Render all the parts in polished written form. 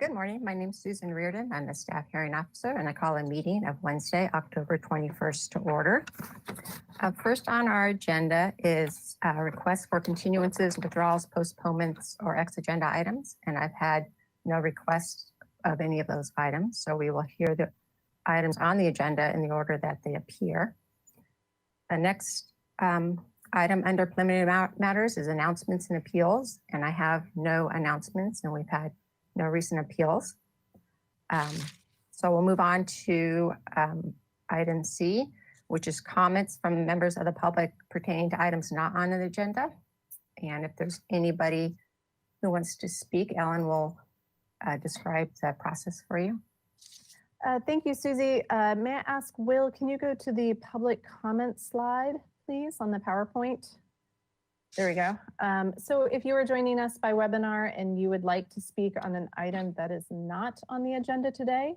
Good morning. My name is Susan Reardon. I'm the staff hearing officer, and I call a meeting of Wednesday, October 21st to order. First on our agenda is a request for continuances, withdrawals, postponements, or ex-agenda items, and I've had no requests of any of those items, so we will hear the items on the agenda in the order that they appear. The next item under preliminary matters is announcements and appeals, and I have no announcements, and we've had no recent appeals. So we'll move on to item C, which is comments from members of the public pertaining to items not on the agenda. And if there's anybody who wants to speak, Ellen will describe the process for you. Thank you, Susie. May I ask, Will, can you go to the public comment slide, please, on the PowerPoint? There we go. So if you are joining us by webinar and you would like to speak on an item that is not on the agenda today,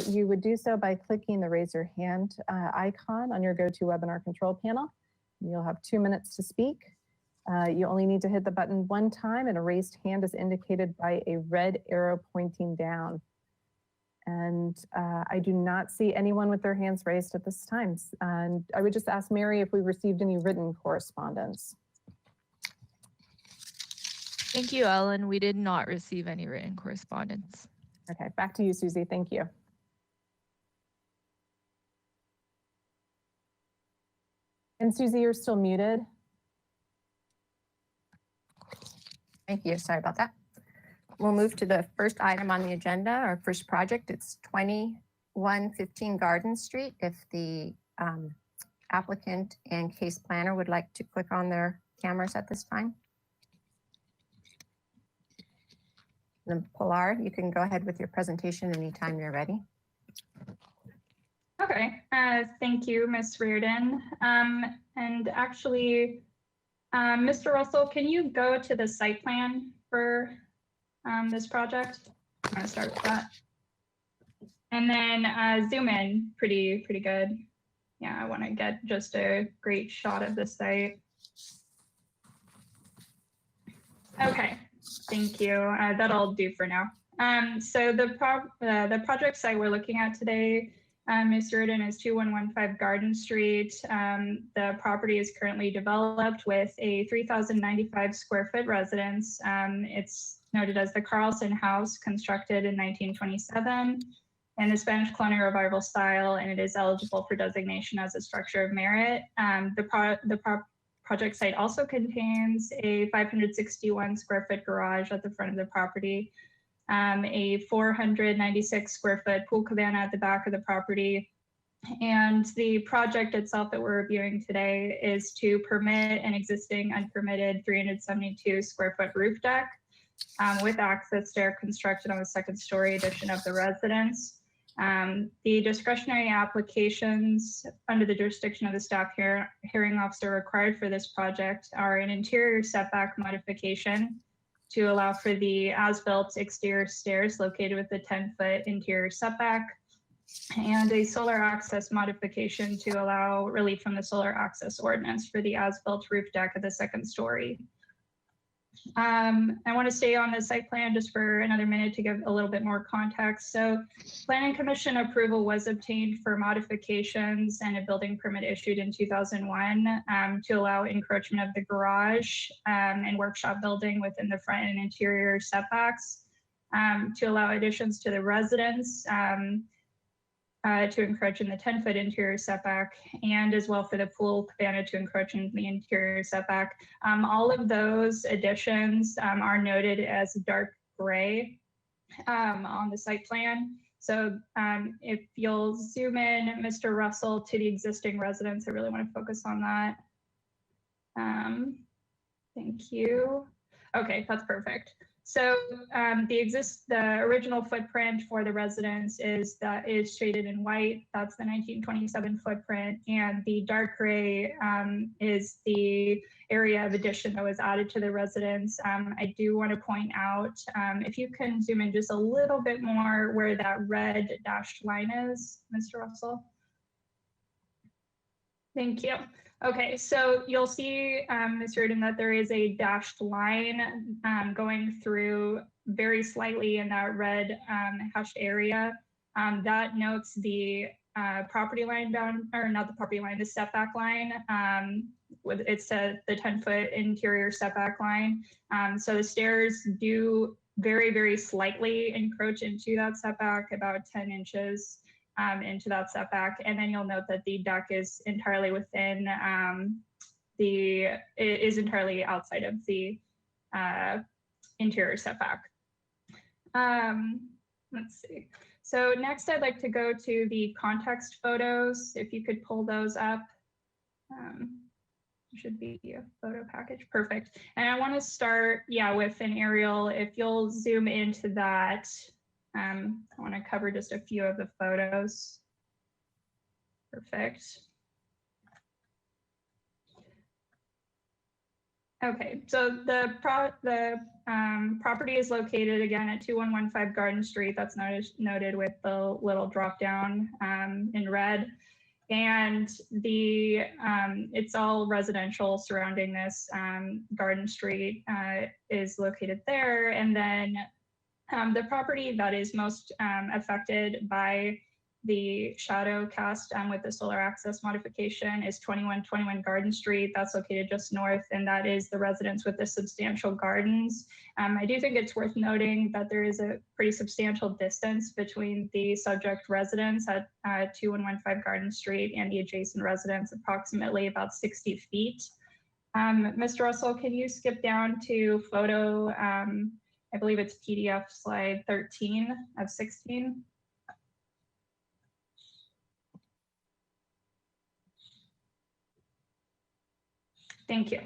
you would do so by clicking the raise your hand icon on your GoToWebinar control panel. You'll have 2 minutes to speak. You only need to hit the button one time, and a raised hand is indicated by a red arrow pointing down. And I do not see anyone with their hands raised at this time. And I would just ask Mary if we received any written correspondence. Thank you, Ellen. We did not receive any written correspondence. Okay, back to you, Susie. Thank you. And Susie, you're still muted. Thank you. Sorry about that. We'll move to the first item on the agenda, our first project. It's 2115 Garden Street. If the applicant and case planner would like to click on their cameras at this time. And Pilar, you can go ahead with your presentation anytime you're ready. Okay, thank you, Ms. Reardon. And actually, Mr. Russell, can you go to the site plan for this project? I'm gonna start with that. And then zoom in pretty good. Yeah, I wanna get just a great shot of the site. Okay. Thank you. That'll do for now. So the project site we're looking at today, Ms. Reardon, is 2115 Garden Street. The property is currently developed with a 3,095 square foot residence. It's noted as the Carlson House, constructed in 1927 in the Spanish colonial revival style, and it is eligible for designation as a structure of merit. The project site also contains a 561 square foot garage at the front of the property, a 496 square foot pool cabana at the back of the property. And the project itself that we're reviewing today is to permit an existing unpermitted 372 square foot roof deck with access stair constructed on the second story addition of the residence. The discretionary applications under the jurisdiction of the staff hearing officer required for this project are an interior setback modification to allow for the as-built exterior stairs located with the 10-foot interior setback, and a solar access modification to allow relief from the solar access ordinance for the as-built roof deck of the second story. I want to stay on the site plan just for another minute to give a little bit more context. So Planning Commission approval was obtained for modifications and a building permit issued in 2001 to allow encroachment of the garage and workshop building within the front and interior setbacks, to allow additions to the residence, to encroach in the 10-foot interior setback, and as well for the pool cabana to encroach in the interior setback. All of those additions are noted as dark gray on the site plan. So if you'll zoom in, Mr. Russell, to the existing residence, I really want to focus on that. Thank you. Okay, that's perfect. So the original footprint for the residence is shaded in white. That's the 1927 footprint, and the dark gray is the area of addition that was added to the residence. I do want to point out, if you can zoom in just a little bit more where that red dashed line is, Mr. Russell. Thank you. Okay, so you'll see, Ms. Reardon, that there is a dashed line going through very slightly in that red hashed area. That notes the property line down, or not the property line, the setback line. It's the 10-foot interior setback line. So the stairs do very, very slightly encroach into that setback, about 10 inches into that setback. And then you'll note that the deck is entirely within is entirely outside of the interior setback. Let's see. So next I'd like to go to the context photos. If you could pull those up. Should be a photo package. Perfect. And I want to start, with an aerial. If you'll zoom into that, I want to cover just a few of the photos. Perfect. Okay, so the property is located again at 2115 Garden Street. That's noted with the little drop down in red. And it's all residential surrounding this. Garden Street is located there. And then the property that is most affected by the shadow cast with the solar access modification is 2121 Garden Street. That's located just north, and that is the residence with the substantial gardens. I do think it's worth noting that there is a pretty substantial distance between the subject residence at 2115 Garden Street and the adjacent residence, approximately about 60 feet. Mr. Russell, can you skip down to photo, I believe it's PDF slide 13 of 16? Thank you.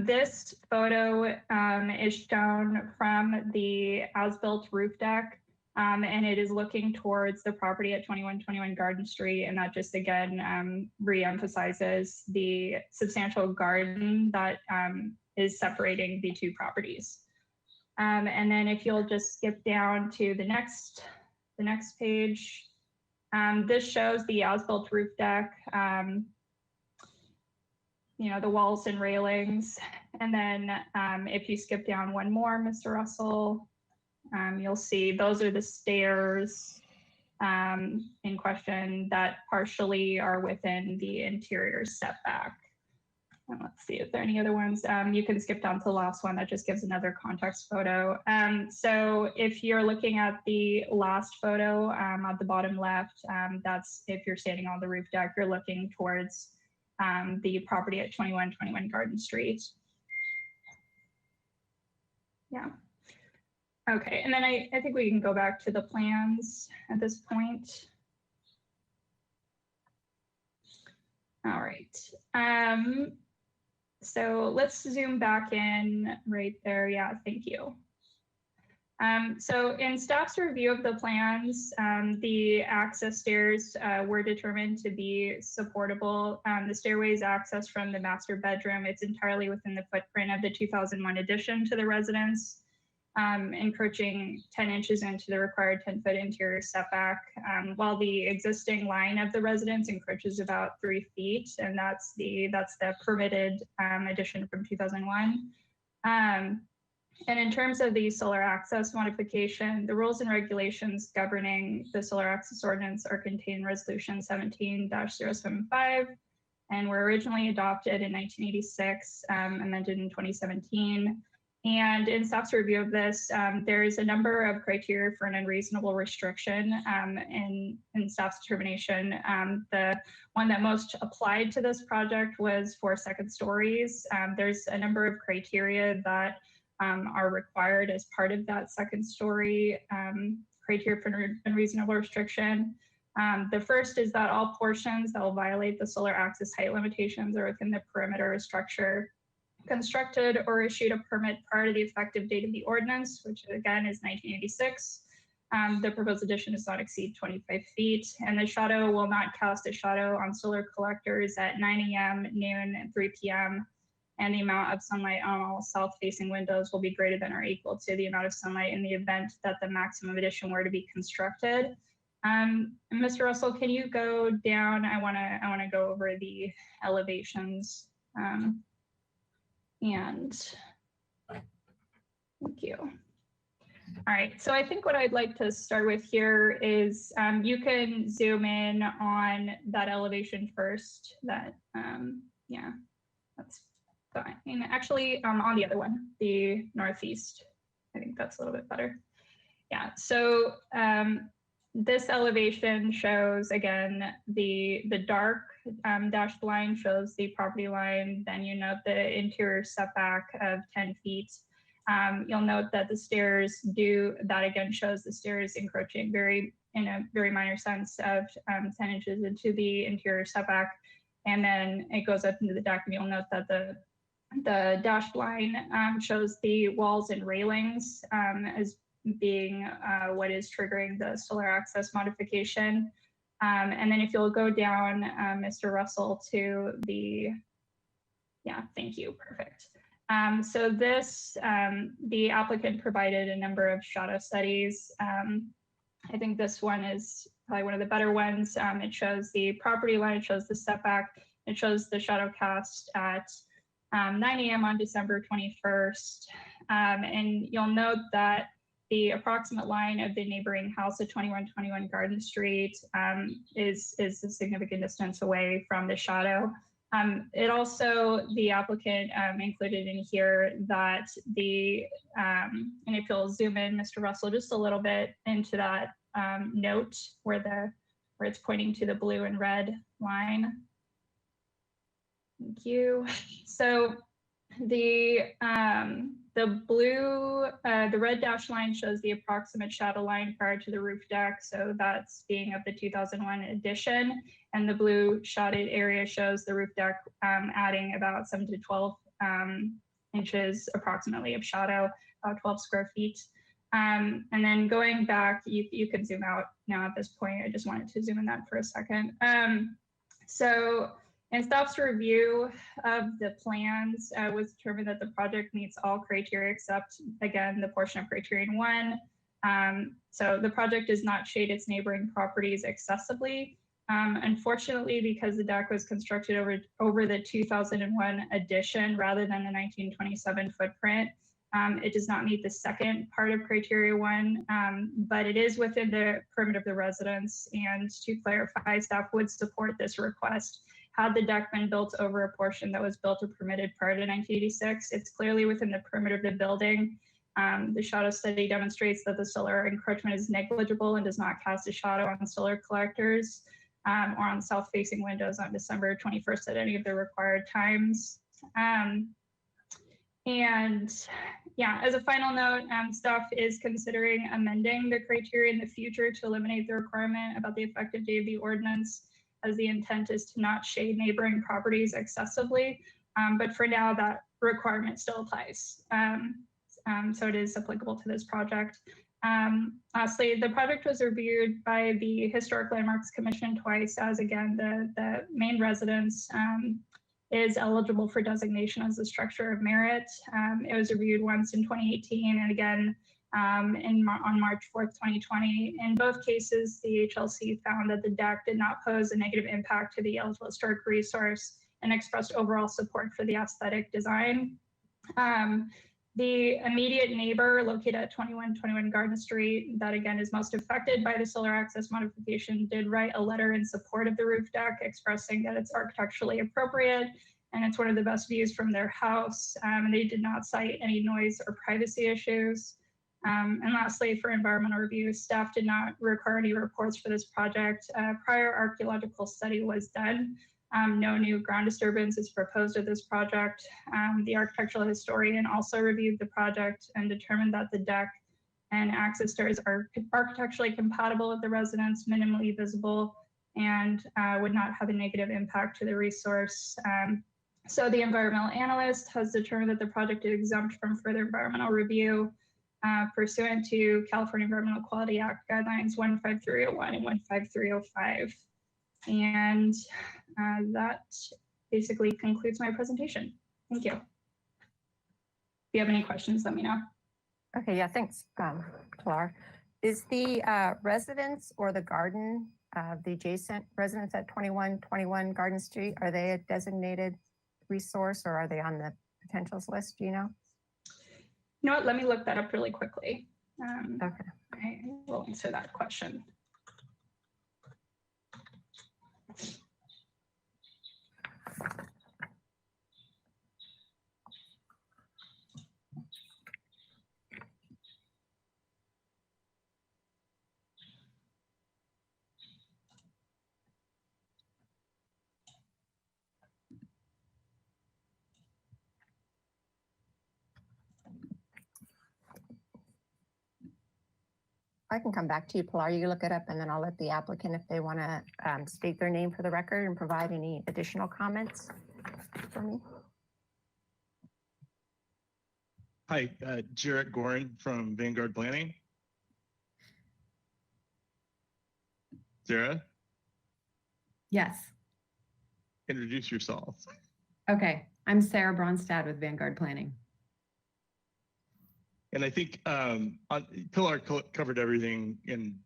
This photo is shown from the as-built roof deck, and it is looking towards the property at 2121 Garden Street, and that just again re-emphasizes the substantial garden that is separating the two properties. And then if you'll just skip down to the next page, this shows the as-built roof deck. The walls and railings. And then if you skip down one more, Mr. Russell, you'll see those are the stairs in question that partially are within the interior setback. And let's see if there are any other ones. You can skip down to the last one. That just gives another context photo. So if you're looking at the last photo at the bottom left, that's if you're standing on the roof deck, you're looking towards the property at 2121 Garden Street. Yeah. Okay, and then I think we can go back to the plans at this point. All right. So let's zoom back in right there. Yeah, thank you. So in staff's review of the plans, the access stairs were determined to be supportable. The stairways access from the master bedroom. It's entirely within the footprint of the 2001 addition to the residence, encroaching 10 inches into the required 10-foot interior setback, while the existing line of the residence encroaches about 3 feet, and that's the permitted addition from 2001. And in terms of the solar access modification, the rules and regulations governing the solar access ordinance are contained in Resolution 17-075 and were originally adopted in 1986, amended in 2017. And in staff's review of this, there is a number of criteria for an unreasonable restriction in staff's determination. The one that most applied to this project was for second stories. There's a number of criteria that are required as part of that second story criteria for unreasonable restriction. The first is that all portions that will violate the solar access height limitations are within the perimeter of structure constructed or issued a permit prior to the effective date of the ordinance, which again is 1986. The proposed addition does not exceed 25 feet, and the shadow will not cast a shadow on solar collectors at 9 a.m., noon, and 3 p.m. And the amount of sunlight on all south-facing windows will be greater than or equal to the amount of sunlight in the event that the maximum addition were to be constructed. Mr. Russell, can you go down? I wanna go over the elevations. And thank you. All right, so I think what I'd like to start with here is you can zoom in on that elevation first. Yeah, that's fine. And actually, on the other one, the northeast, I think that's a little bit better. Yeah, so this elevation shows, again, the dark dashed line shows the property line. Then you note the interior setback of 10 feet. You'll note that the stairs that again shows the stairs encroaching in a very minor sense of 10 inches into the interior setback. And then it goes up into the deck, and you'll note that the dashed line shows the walls and railings as being what is triggering the solar access modification. And then if you'll go down, Mr. Russell, to thank you, perfect. So the applicant provided a number of shadow studies. I think this one is probably one of the better ones. It shows the property line, it shows the setback, it shows the shadow cast at 9 a.m. on December 21st. And you'll note that the approximate line of the neighboring house at 2121 Garden Street is a significant distance away from the shadow. The applicant included in here that and if you'll zoom in, Mr. Russell, just a little bit into that note where it's pointing to the blue and red line. Thank you. So the red dash line shows the approximate shadow line prior to the roof deck. So that's being of the 2001 addition. And the blue shaded area shows the roof deck adding about 7 to 12 inches approximately of shadow, about 12 square feet. And then going back, you can zoom out now at this point. I just wanted to zoom in that for a second. So in staff's review of the plans, was determined that the project meets all criteria except, again, the portion of criterion 1. So the project does not shade its neighboring properties excessively. Unfortunately, because the deck was constructed over the 2001 addition rather than the 1927 footprint, it does not meet the second part of criteria 1, but it is within the perimeter of the residence. And to clarify, staff would support this request. Had the deck been built over a portion that was built or permitted prior to 1986, it's clearly within the perimeter of the building. The shadow study demonstrates that the solar encroachment is negligible and does not cast a shadow on solar collectors or on south-facing windows on December 21st at any of the required times. As a final note, staff is considering amending the criteria in the future to eliminate the requirement about the effective date of the ordinance, as the intent is to not shade neighboring properties excessively. But for now, that requirement still applies. So it is applicable to this project. Lastly, the project was reviewed by the Historic Landmarks Commission twice, as again, the main residence is eligible for designation as a structure of merit. It was reviewed once in 2018 and again on March 4th, 2020. In both cases, the HLC found that the deck did not pose a negative impact to the eligible historic resource and expressed overall support for the aesthetic design. The immediate neighbor located at 2121 Garden Street, that again is most affected by the solar access modification, did write a letter in support of the roof deck, expressing that it's architecturally appropriate and it's one of the best views from their house. And they did not cite any noise or privacy issues. And lastly, for environmental review, staff did not require any reports for this project. Prior archaeological study was done. No new ground disturbance is proposed with this project. The architectural historian also reviewed the project and determined that the deck and access stairs are architecturally compatible with the residence, minimally visible, and would not have a negative impact to the resource. So the environmental analyst has determined that the project is exempt from further environmental review pursuant to California Environmental Quality Act guidelines 15301 and 15305. And that basically concludes my presentation. Thank you. If you have any questions, let me know. Okay, yeah, thanks, Pilar. Is the residence or the garden, the adjacent residence at 2121 Garden Street, are they a designated resource or are they on the potentials list, do you know? You know what, let me look that up really quickly. Okay. I will answer that question. I can come back to you, Pilar. You look it up and then I'll let the applicant, if they want to state their name for the record and provide any additional comments for me. Hi, Jarrett Gorin from Vanguard Planning. Sarah, Yes. introduce yourself. Okay. I'm Sarah Bronstad with Vanguard Planning. And I think Pilar covered everything in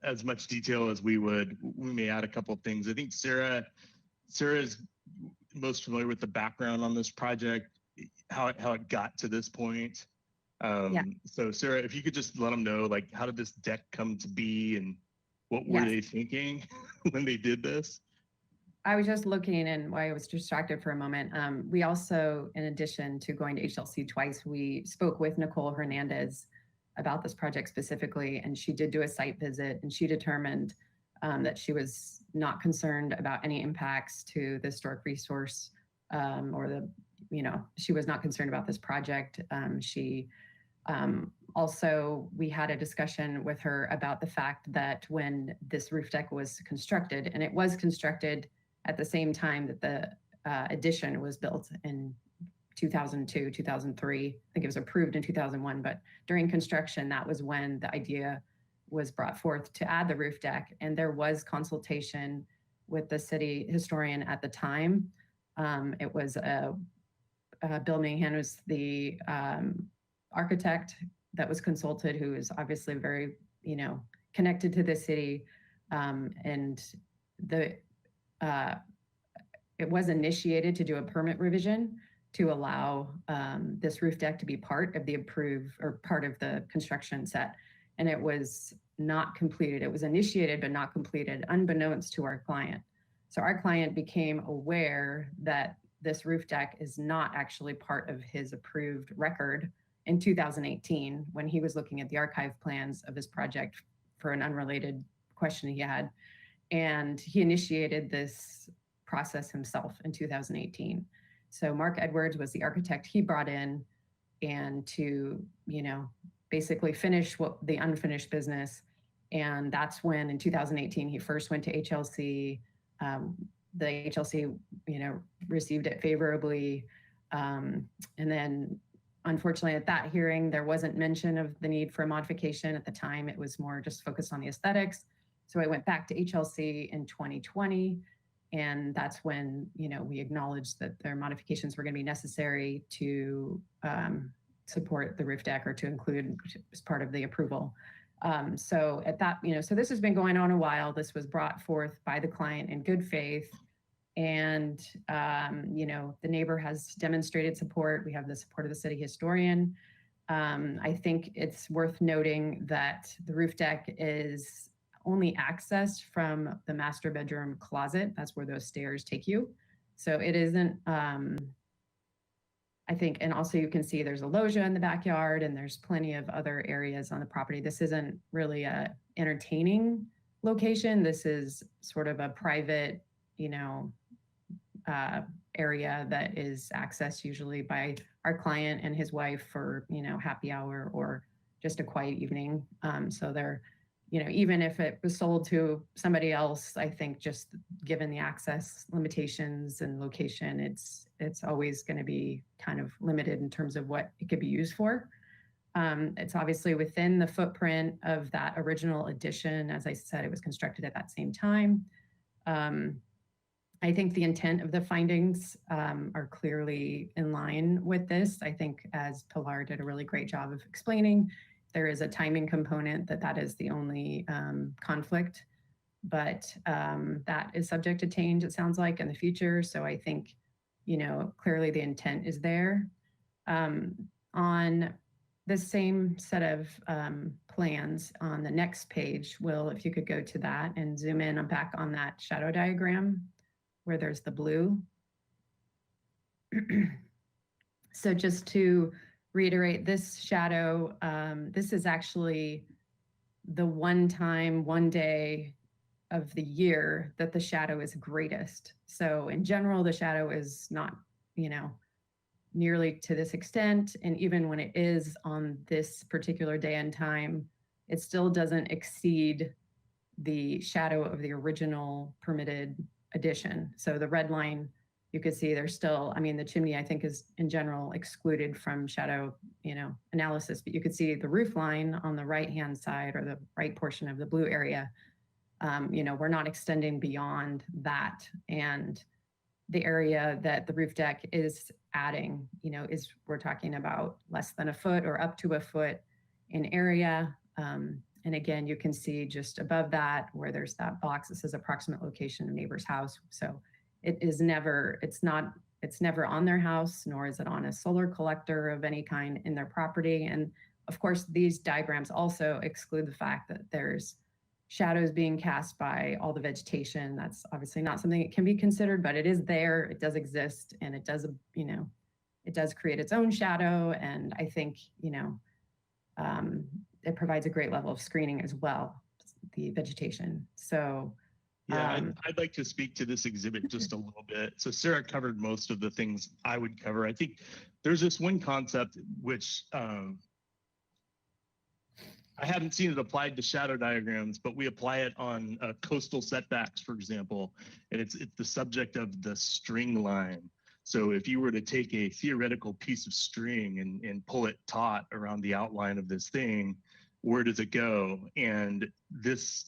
as much detail as we would. We may add a couple of things. I think Sarah is most familiar with the background on this project, how it got to this point. Yeah. So Sarah, if you could just let them know, like, how did this deck come to be and what were Yes. they thinking when they did this? I was just looking and I was distracted for a moment. We also, in addition to going to HLC twice, we spoke with Nicole Hernandez about this project specifically, and she did do a site visit and she determined that she was not concerned about any impacts to the historic resource she was not concerned about this project. Also, we had a discussion with her about the fact that when this roof deck was constructed, and it was constructed at the same time that the addition was built in 2002, 2003. I think it was approved in 2001, but during construction, that was when the idea was brought forth to add the roof deck. And there was consultation with the city historian at the time. It was Bill Mahan was the architect that was consulted, who is obviously very, connected to the city. And it was initiated to do a permit revision to allow this roof deck to be part of the approved or part of the construction set. And it was not completed. It was initiated, but not completed, unbeknownst to our client. So our client became aware that this roof deck is not actually part of his approved record in 2018 when he was looking at the archive plans of this project for an unrelated question he had. And he initiated this process himself in 2018. So Mark Edwards was the architect he brought in and to, basically finish the unfinished business. And that's when in 2018, he first went to HLC. The HLC, received it favorably. And then unfortunately at that hearing, there wasn't mention of the need for a modification. At the time, it was more just focused on the aesthetics. So I went back to HLC in 2020. And that's when, we acknowledged that their modifications were going to be necessary to support the roof deck or to include as part of the approval. So at that, so this has been going on a while. This was brought forth by the client in good faith. And, the neighbor has demonstrated support. We have the support of the city historian. I think it's worth noting that the roof deck is only accessed from the master bedroom closet. That's where those stairs take you. So it isn't, I think, and also you can see there's a loggia in the backyard and there's plenty of other areas on the property. This isn't really a entertaining location. This is sort of a private, area that is accessed usually by our client and his wife for, happy hour or just a quiet evening. So they're, even if it was sold to somebody else, I think just given the access limitations and location, it's always going to be kind of limited in terms of what it could be used for. It's obviously within the footprint of that original addition. As I said, it was constructed at that same time. I think the intent of the findings are clearly in line with this. I think, as Pilar did a really great job of explaining, there is a timing component that is the only conflict, but that is subject to change, it sounds like, in the future. So I think, clearly the intent is there. On the same set of plans on the next page. Will, if you could go to that and zoom in and back on that shadow diagram where there's the blue. So just to reiterate, this shadow, this is actually the one day of the year that the shadow is greatest. So in general, the shadow is not, nearly to this extent. And even when it is on this particular day and time, it still doesn't exceed the shadow of the original permitted addition. So the red line, you could see there's still, the chimney I think is in general excluded from shadow, analysis, but you could see the roof line on the right-hand side or the right portion of the blue area. We're not extending beyond that. And the area that the roof deck is adding, we're talking about less than a foot or up to a foot in area. And again, you can see just above that where there's that box that says approximate location of neighbor's house. So it's never on their house, nor is it on a solar collector of any kind in their property. And of course, these diagrams also exclude the fact that there's shadows being cast by all the vegetation. That's obviously not something that can be considered, but it is there, it does exist, and it does, it does create its own shadow. And I think, it provides a great level of screening as well, the vegetation. So yeah, I'd like to speak to this exhibit just a little bit. So Sarah covered most of the things I would cover. I think there's this one concept which I haven't seen it applied to shadow diagrams, but we apply it on coastal setbacks, for example, and it's the subject of the string line. So if you were to take a theoretical piece of string and pull it taut around the outline of this thing, where does it go? And this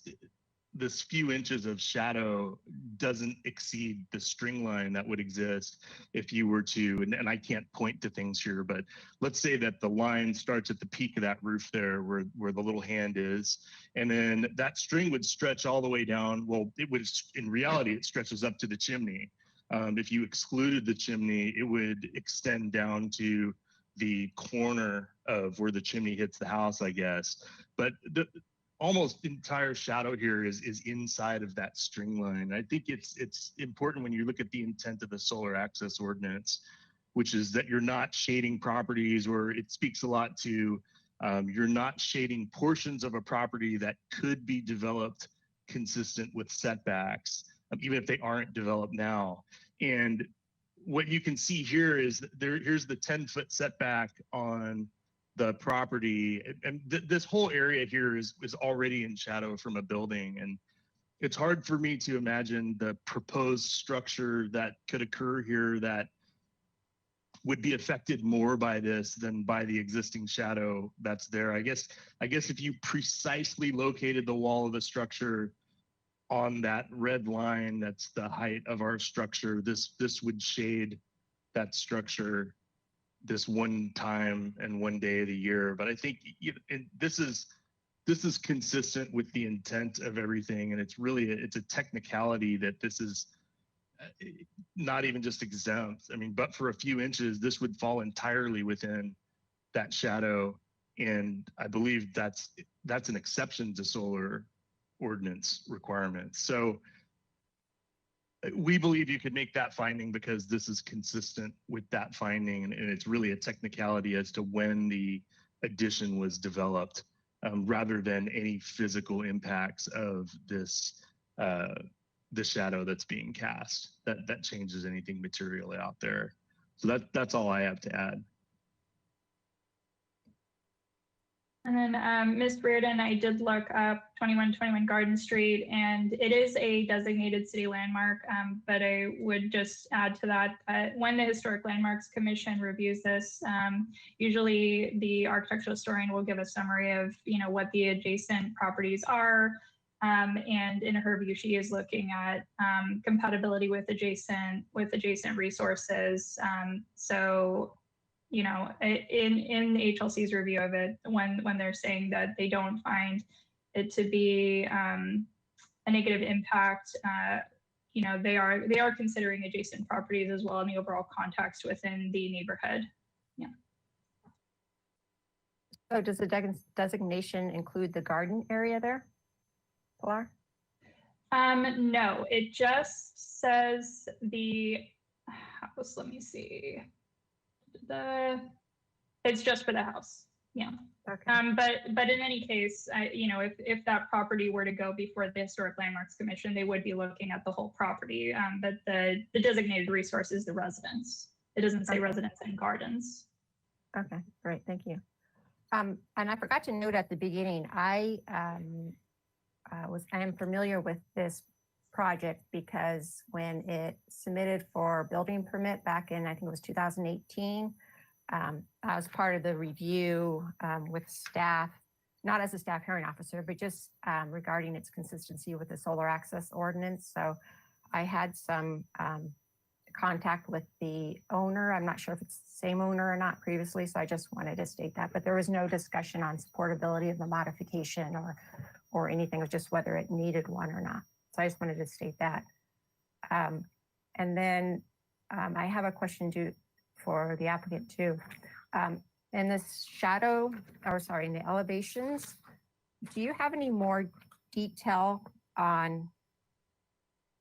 few inches of shadow doesn't exceed the string line that would exist if you were to, and I can't point to things here, but let's say that the line starts at the peak of that roof there where the little hand is, and then that string would stretch all the way down. Well, it would, in reality, it stretches up to the chimney. If you excluded the chimney, it would extend down to the corner of where the chimney hits the house, I guess. But the almost entire shadow here is inside of that string line. I think it's important when you look at the intent of the solar access ordinance, which is that you're not shading properties, or it speaks a lot to you're not shading portions of a property that could be developed consistent with setbacks, even if they aren't developed now. And what you can see here is here's the 10-foot setback on the property, and this whole area here is already in shadow from a building. And it's hard for me to imagine the proposed structure that could occur here that would be affected more by this than by the existing shadow that's there. I guess if you precisely located the wall of the structure on that red line, that's the height of our structure, this would shade that structure this one time and one day of the year. But I think this is consistent with the intent of everything, and it's a technicality that this is not even just exempt. But for a few inches, this would fall entirely within that shadow, and I believe that's an exception to solar ordinance requirements. So we believe you could make that finding because this is consistent with that finding, and it's really a technicality as to when the addition was developed, rather than any physical impacts of this the shadow that's being cast that changes anything materially out there. So that's all I have to add. And then Ms. Reardon, I did look up 2121 Garden Street, and it is a designated city landmark, but I would just add to that, when the Historic Landmarks Commission reviews this, usually the architectural historian will give a summary of what the adjacent properties are, and in her view, she is looking at compatibility with adjacent resources. So in HLC's review of it, when they're saying that they don't find it to be a negative impact, they are considering adjacent properties as well in the overall context within the neighborhood. Yeah. So does the designation include the garden area there, Pilar? No, it just says the house. Let me see. It's just for the house. Yeah. Okay. But in any case, if that property were to go before the Historic Landmarks Commission, they would be looking at the whole property. But the designated resource is the residence. It doesn't say Okay. residence and gardens. Okay, great, thank you. And I forgot to note at the beginning, I am familiar with this project because when it submitted for building permit back in, I think it was 2018, I was part of the review with staff, not as a staff hearing officer, but just regarding its consistency with the solar access ordinance. So I had some contact with the owner. I'm not sure if it's the same owner or not previously, so I just wanted to state that. But there was no discussion on supportability of the modification or anything. It was just whether it needed one or not. So I just wanted to state that. And then I have a question for the applicant too. In this shadow, or sorry, in the elevations, do you have any more detail on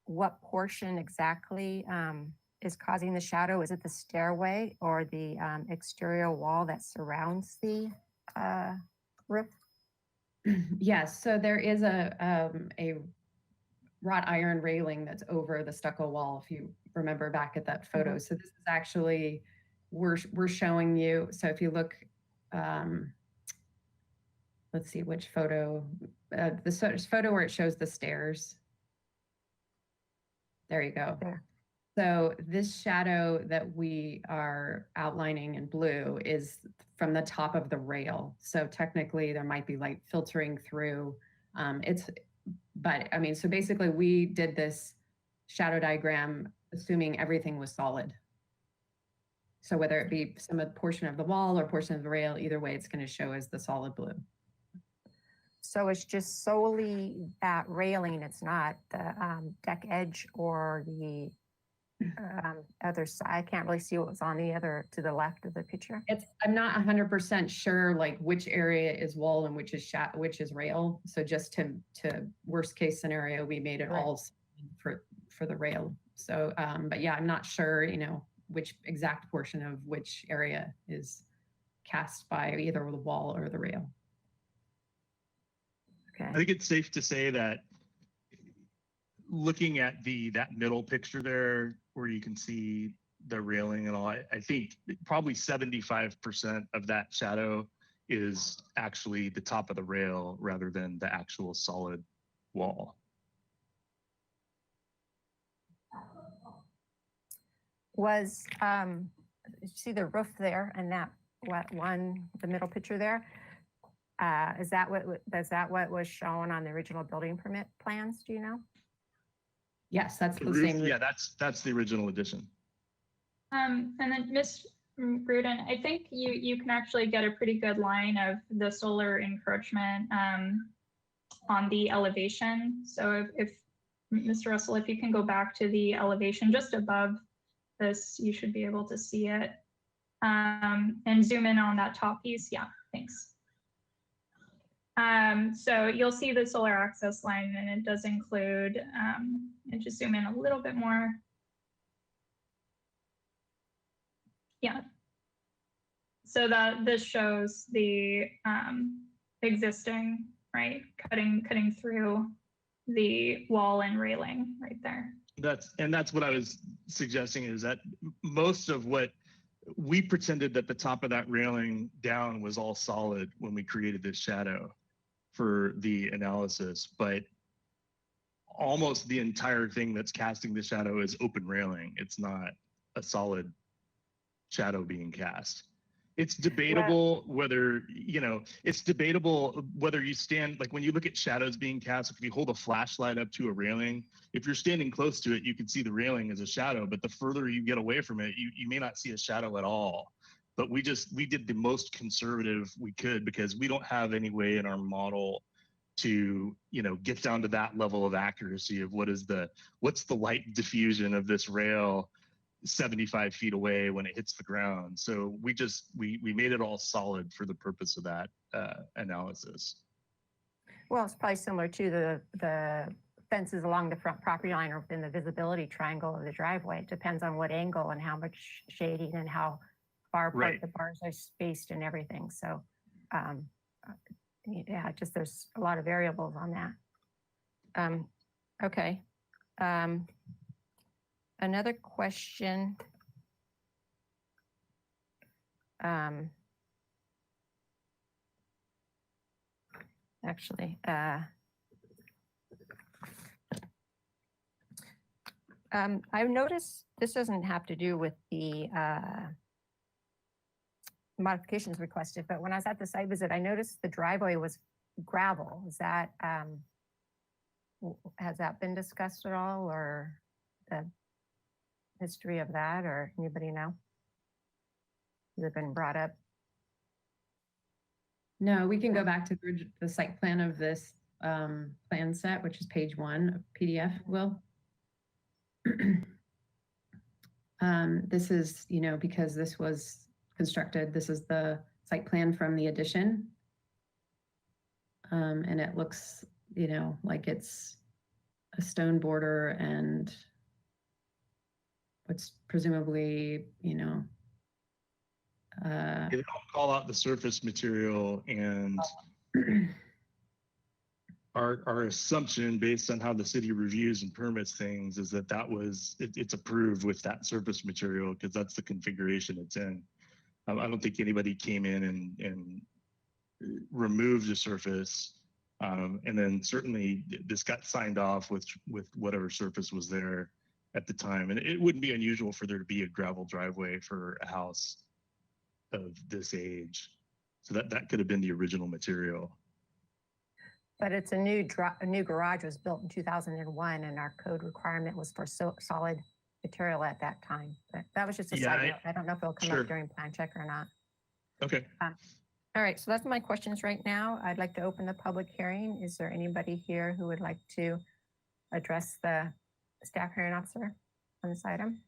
what portion exactly is causing the shadow? Is it the stairway or the exterior wall that surrounds the roof? Yes, so there is a wrought iron railing that's over the stucco wall, if you remember back at that photo. So this is actually, we're showing you, so if you look, let's see which photo, the photo where it shows the stairs. There you go. There. So this shadow that we are outlining in blue is from the top of the rail. So technically there might be light filtering through. But I mean, so basically we did this shadow diagram assuming everything was solid. So whether it be some portion of the wall or portion of the rail, either way, it's going to show as the solid blue. So it's just solely that railing. It's not the deck edge or the other side. I can't really see what was on the other to the left of the picture. I'm not 100% sure like which area is wall and which is rail. So just to worst case scenario, we made it Right. all for the rail. So, but yeah, I'm not sure, which exact portion of which area is cast by either the wall or the rail. Okay. I think it's safe to say that looking at that middle picture there, where you can see the railing and all, I think probably 75% of that shadow is actually the top of the rail rather than the actual solid wall. Was see the roof there and that the middle picture there? Is that what was shown on the original building permit plans? Do you know? Yes, that's The the roof, same. yeah, that's the original addition. And then Ms. Gruden, I think you can actually get a pretty good line of the solar encroachment on the elevation. So if Mr. Russell, if you can go back to the elevation just above this, you should be able to see it. And zoom in on that top piece. Yeah, thanks. So you'll see the solar access line, and it does include, and just zoom in a little bit more. Yeah. So that this shows the existing, right, cutting through the wall and railing right there. That's what I was suggesting, is that most of what we pretended that the top of that railing down was all solid when we created this shadow for the analysis, but almost the entire thing that's casting the shadow is open railing. It's not a solid shadow being cast. It's debatable whether, it's debatable whether you stand, like when you look at shadows being cast, if you hold a flashlight up to a railing, if you're standing close to it, you can see the railing as a shadow, but the further you get away from it, you may not see a shadow at all. But we did the most conservative we could because we don't have any way in our model to, get down to that level of accuracy of what's the light diffusion of this rail 75 feet away when it hits the ground. So we made it all solid for the purpose of that analysis. Well, it's probably similar to the fences along the front property line or within the visibility triangle of the driveway. It depends on what angle and how much shading and how far apart Right. the bars are spaced and everything. So, yeah, just there's a lot of variables on that. Okay. Another question. Actually, I've noticed this doesn't have to do with the modifications requested, but when I was at the site visit, I noticed the driveway was gravel. Is that, has that been discussed at all, or the history of that, or anybody know? Has it been brought up? No, we can go back to the site plan of this plan set, which is page 1 of PDF, Will. This is, because this was constructed, this is the site plan from the addition. And it looks, like it's a stone border and what's presumably, They don't call out the surface material, and our assumption based on how the city reviews and permits things is that it's approved with that surface material because that's the configuration it's in. I don't think anybody came in and removed the surface. And then certainly this got signed off with whatever surface was there at the time. And it wouldn't be unusual for there to be a gravel driveway for a house of this age. So that could have been the original material. But it's a new garage was built in 2001, and our code requirement was for solid material at that time. But that was just a side note. I don't know if it'll come Sure. up during plan check or not. Okay. All right, so that's my questions right now. I'd like to open the public hearing. Is there anybody here who would like to address the staff hearing officer on this item?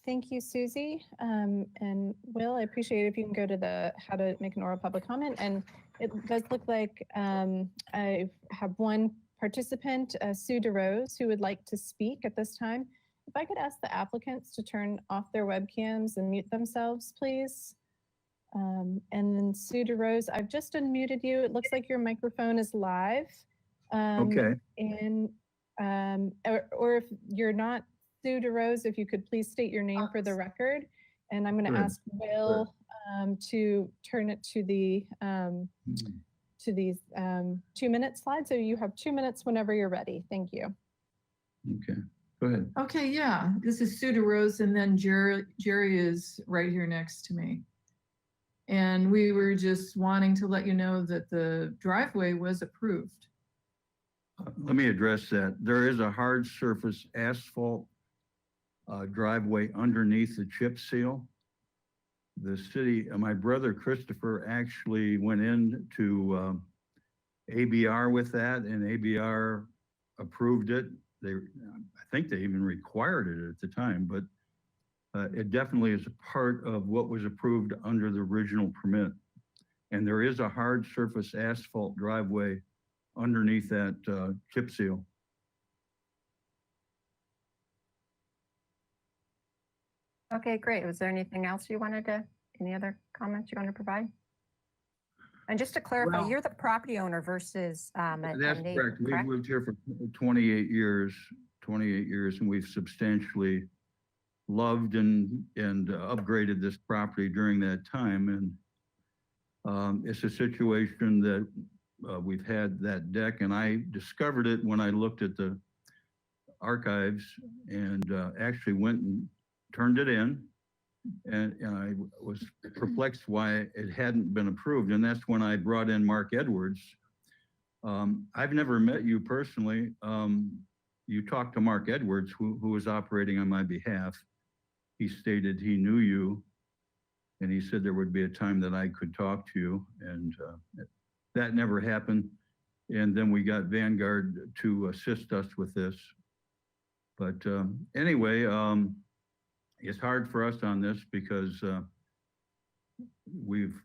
Thank you, Susie. And Will, I appreciate it if you can go to the how to make an oral public comment. And it does look like I have one participant, Sue DeRose, who would like to speak at this time. If I could ask the applicants to turn off their webcams and mute themselves, please. And then Sue DeRose, I've just unmuted you. It looks like your microphone is live. Okay. And or if you're not Sue DeRose, if you could please state your name for the record. And I'm going to Sure. ask Will to turn it to the to these 2-minute slides. So you have 2 minutes whenever you're ready. Thank you. Okay, go ahead. Okay, yeah, this is Sue DeRose, and then Jerry is right here next to me. And we were just wanting to let you know that the driveway was approved. Let me address that. There is a hard surface asphalt driveway underneath the chip seal. The city, my brother Christopher actually went into ABR with that, and ABR approved it. I think they even required it at the time, but it definitely is a part of what was approved under the original permit. And there is a hard surface asphalt driveway underneath that chip seal. Okay, great. Was there anything else you wanted to, any other comments you want to provide? And just to clarify, Well- you're the property owner versus a That's neighbor, correct. We've correct? lived here for 28 years, and we've substantially loved and upgraded this property during that time. And it's a situation that we've had that deck, and I discovered it when I looked at the archives and actually went and turned it in. And I was perplexed why it hadn't been approved. And that's when I brought in Mark Edwards. I've never met you personally. You talked to Mark Edwards, who was operating on my behalf. He stated he knew you, and he said there would be a time that I could talk to you, and that never happened. And then we got Vanguard to assist us with this. But anyway, it's hard for us on this because we've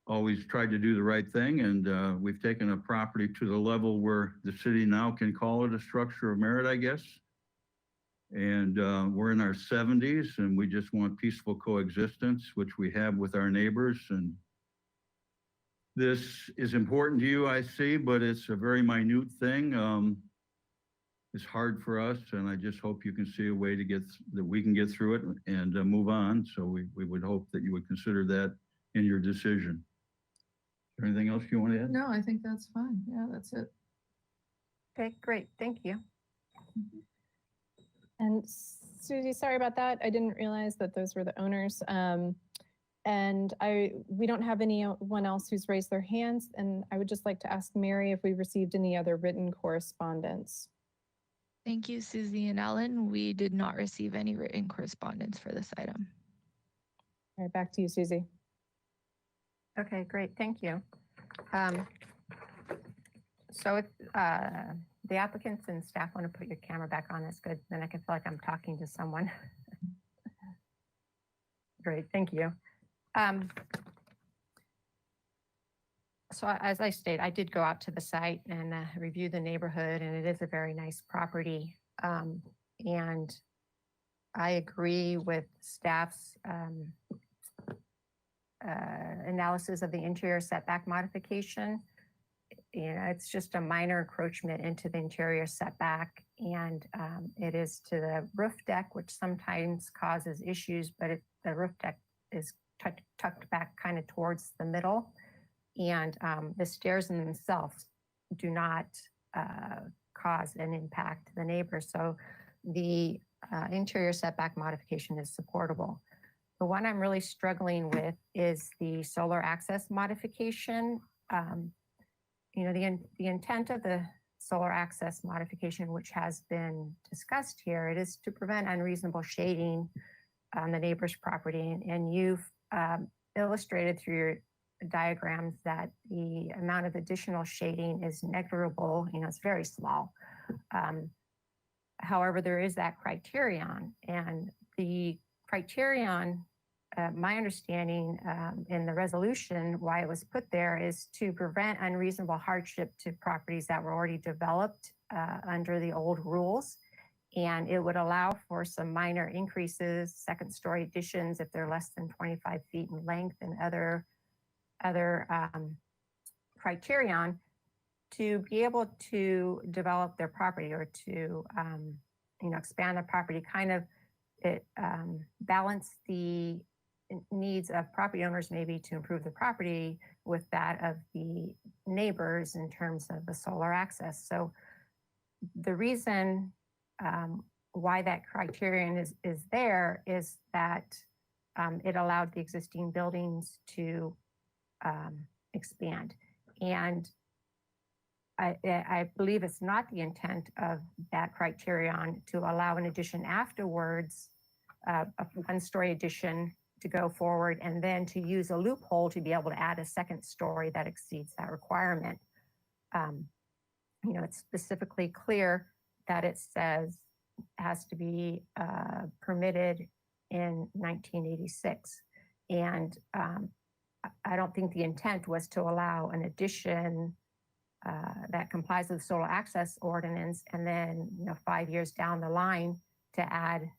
always tried to do the right thing, and we've taken a property to the level where the city now can call it a structure of merit, I guess. And we're in our 70s, and we just want peaceful coexistence, which we have with our neighbors. And this is important to you, I see, but it's a very minute thing. It's hard for us, and I just hope you can see a way to that we can get through it and move on. So we would hope that you would consider that in your decision. Is there anything else you want to add? No, I think that's fine. Yeah, that's it. Okay, great. Thank you. And Susie, sorry about that. I didn't realize that those were the owners. And we don't have anyone else who's raised their hands. And I would just like to ask Mary if we received any other written correspondence. Thank you, Susie and Ellen. We did not receive any written correspondence for this item. All right, back to you, Susie. Okay, great. Thank you. So if the applicants and staff want to put your camera back on, that's good. Then I can feel like I'm talking to someone. Great, thank you. So as I stated, I did go out to the site and review the neighborhood, and it is a very nice property. And I agree with staff's analysis of the interior setback modification. You know, it's just a minor encroachment into the interior setback, and it is to the roof deck, which sometimes causes issues, but the roof deck is tucked back kind of towards the middle. And the stairs in themselves do not cause an impact to the neighbors. So the interior setback modification is supportable. The one I'm really struggling with is the solar access modification. You know, the intent of the solar access modification, which has been discussed here, it is to prevent unreasonable shading on the neighbor's property. And you've illustrated through your diagrams that the amount of additional shading is negligible. You know, it's very small. However, there is that criterion, and the criterion, my understanding in the resolution, why it was put there, is to prevent unreasonable hardship to properties that were already developed under the old rules. And it would allow for some minor increases, second-story additions if they're less than 25 feet in length, and other criterion to be able to develop their property or to you know, expand the property, kind of balance the needs of property owners maybe to improve the property with that of the neighbors in terms of the solar access. So the reason why that criterion is there is that it allowed the existing buildings to expand. And I believe it's not the intent of that criterion to allow an addition afterwards, a one-story addition to go forward, and then to use a loophole to be able to add a second story that exceeds that requirement. You know, it's specifically clear that it says it has to be permitted in 1986. And I don't think the intent was to allow an addition that complies with the solar access ordinance, and then, you know, 5 years down the line to add,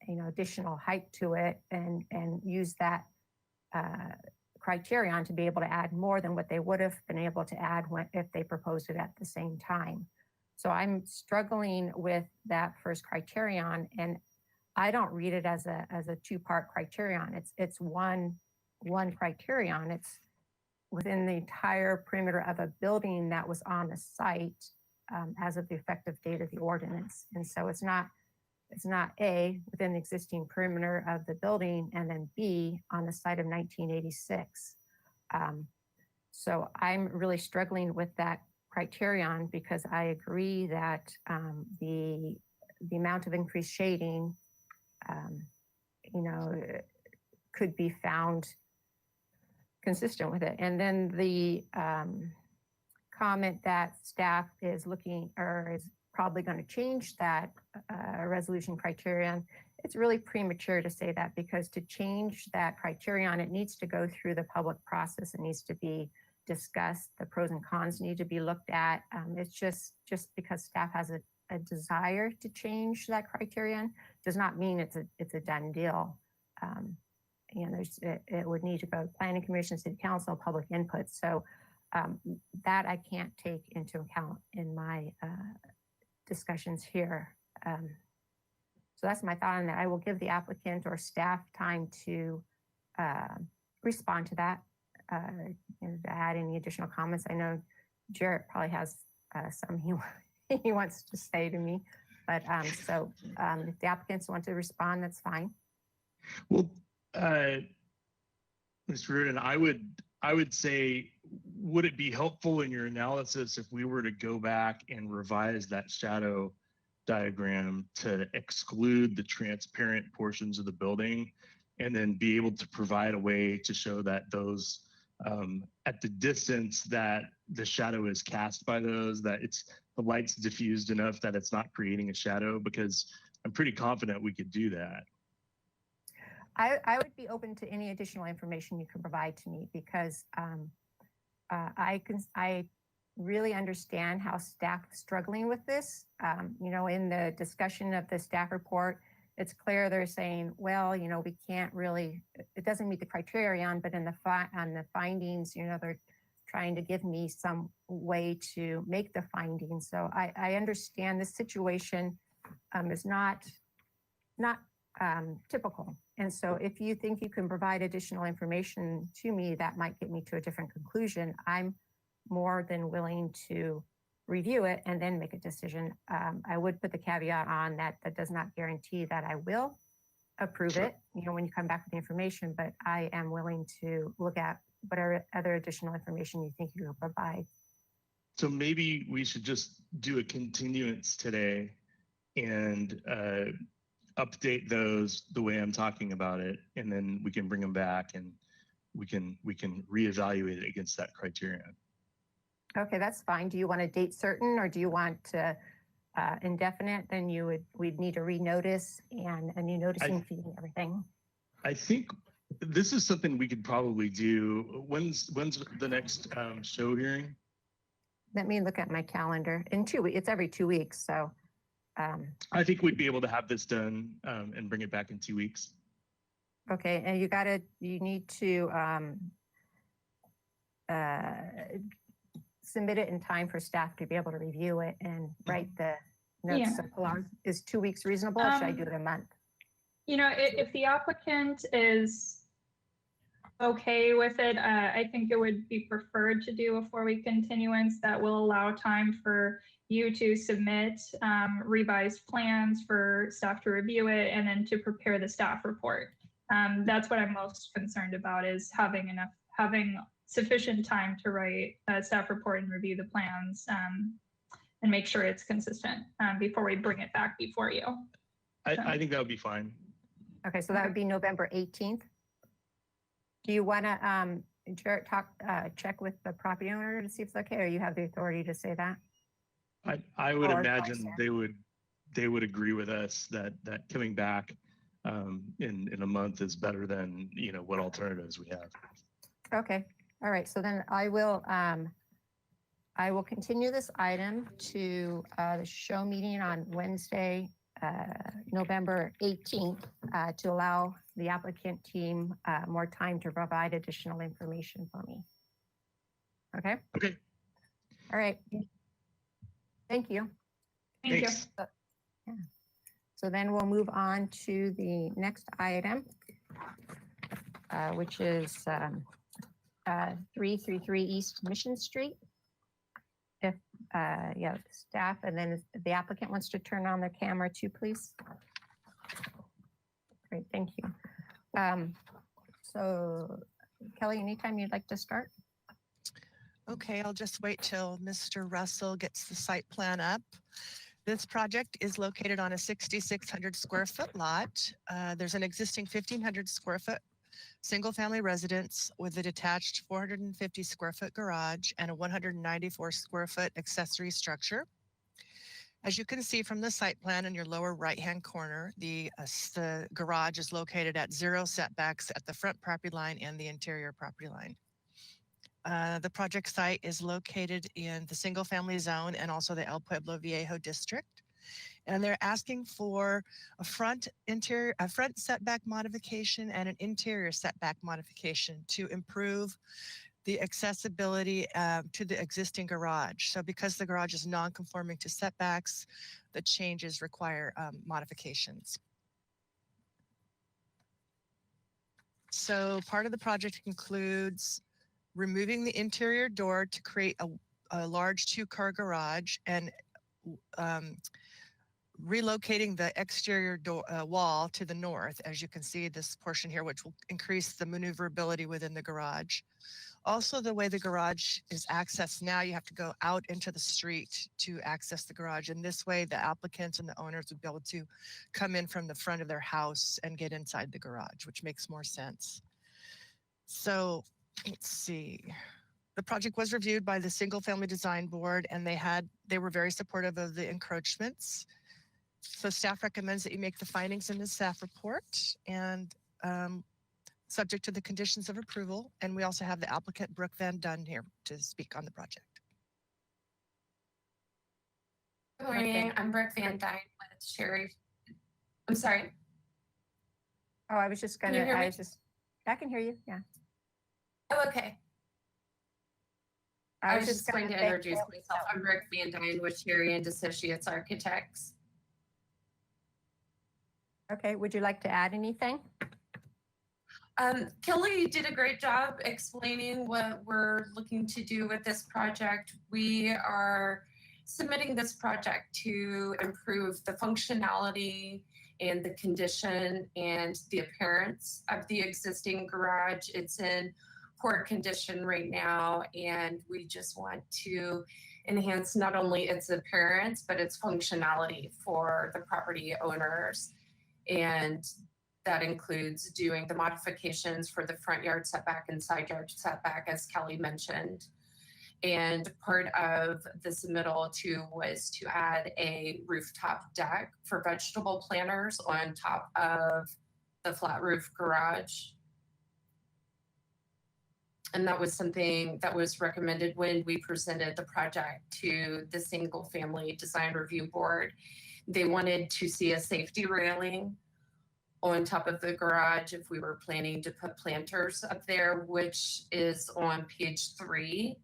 you know, additional height to it and use that criterion to be able to add more than what they would have been able to add if they proposed it at the same time. So I'm struggling with that first criterion, and I don't read it as a two-part criterion. It's one criterion. It's within the entire perimeter of a building that was on the site as of the effective date of the ordinance. And so it's not A, within the existing perimeter of the building, and then B, on the site of 1986. So I'm really struggling with that criterion because I agree that the amount of increased shading, you know, could be found consistent with it. And then the comment that staff is looking or is probably going to change that resolution criterion, it's really premature to say that, because to change that criterion, it needs to go through the public process. It needs to be discussed. The pros and cons need to be looked at. It's just because staff has a desire to change that criterion does not mean it's a done deal. You know, it would need to go to planning commission, city council, public input. So that I can't take into account in my discussions here. So that's my thought on that. I will give the applicant or staff time to respond to that and to add any additional comments. I know Jarrett probably has some he wants to say to me, but if the applicants want to respond, that's fine. Well, Mr. Reardon, I would say, would it be helpful in your analysis if we were to go back and revise that shadow diagram to exclude the transparent portions of the building, and then be able to provide a way to show that those at the distance that the shadow is cast by those, that the light's diffused enough that it's not creating a shadow? Because I'm pretty confident we could do that. I would be open to any additional information you can provide to me, because I really understand how staff is struggling with this. You know, in the discussion of the staff report, it's clear they're saying, well, you know, we can't really, it doesn't meet the criterion, but on the findings, you know, they're trying to give me some way to make the findings. So I understand this situation is not typical. And so if you think you can provide additional information to me that might get me to a different conclusion, I'm more than willing to review it and then make a decision. I would put the caveat on that does not guarantee that I will approve it, you know, when you come back with the information, but I am willing to look at whatever other additional information you think you will provide. So maybe we should just do a continuance today and update those the way I'm talking about it, and then we can bring them back and we can reevaluate it against that criterion. Okay, that's fine. Do you want a date certain, or do you want indefinite? Then we'd need a renotice and a new noticing fee and everything. I think this is something we could probably do. When's the next show hearing? Let me look at my calendar. In 2 weeks, it's every 2 weeks. So I think we'd be able to have this done and bring it back in 2 weeks. okay, and you need to submit it in time for staff to be able to review it and write the notes. Yeah. So Pilar, is 2 weeks reasonable, or should I do it a month? You know, if the applicant is okay with it, I think it would be preferred to do a 4-week continuance that will allow time for you to submit revised plans for staff to review it and then to prepare the staff report. That's what I'm most concerned about, is having sufficient time to write a staff report and review the plans and make sure it's consistent before we bring it back before you. I think that would be fine. Okay, so that would be November 18th. Do you want to, Jarrett, check with the property owner to see if it's okay, or you have the authority to say that? I would Or imagine vice they would agree with us that coming back in a month is better than, you know, what alternatives we have. Okay, all right. So then I will continue this item to the show meeting on Wednesday, November 18th, to allow the applicant team more time to provide additional information for me. Okay? Okay. All right. Thank you. Thank you. Thanks. So then we'll move on to the next item, which is 333 East Mission Street. If staff, and then if the applicant wants to turn on their camera too, please. Great, thank you. So Kelly, anytime you'd like to start. Okay, I'll just wait till Mr. Russell gets the site plan up. This project is located on a 6,600 square foot lot. There's an existing 1,500 square foot single-family residence with a detached 450 square foot garage and a 194 square foot accessory structure. As you can see from the site plan in your lower right-hand corner, the garage is located at 0 setbacks at the front property line and the interior property line. The project site is located in the single-family zone and also the El Pueblo Viejo district. And they're asking for a front setback modification and an interior setback modification to improve the accessibility to the existing garage. So because the garage is non-conforming to setbacks, the changes require modifications. So part of the project includes removing the interior door to create a large 2-car garage and relocating the exterior door, wall to the north, as you can see this portion here, which will increase the maneuverability within the garage. Also, the way the garage is accessed now, you have to go out into the street to access the garage. And this way, the applicants and the owners would be able to come in from the front of their house and get inside the garage, which makes more sense. So let's see. The project was reviewed by the Single Family Design Board, and they were very supportive of the encroachments. So staff recommends that you make the findings in the staff report and subject to the conditions of approval. And we also have the applicant Brooke Van Dunn here to speak on the project. Good morning, I'm Brooke Van Dyne with Sherry. I'm sorry. Oh, I was just Can you gonna, hear me? I can hear you, yeah. Oh, okay. I was just going to introduce myself. I'm Brooke Van Dyne with Sherry and Associates Architects. Okay, would you like to add anything? Kelly did a great job explaining what we're looking to do with this project. We are submitting this project to improve the functionality and the condition and the appearance of the existing garage. It's in poor condition right now, and we just want to enhance not only its appearance, but its functionality for the property owners. And that includes doing the modifications for the front yard setback and side yard setback, as Kelly mentioned. And part of the submittal too was to add a rooftop deck for vegetable planters on top of the flat roof garage. And that was something that was recommended when we presented the project to the Single Family Design Review Board. They wanted to see a safety railing on top of the garage if we were planning to put planters up there, which is on page 3.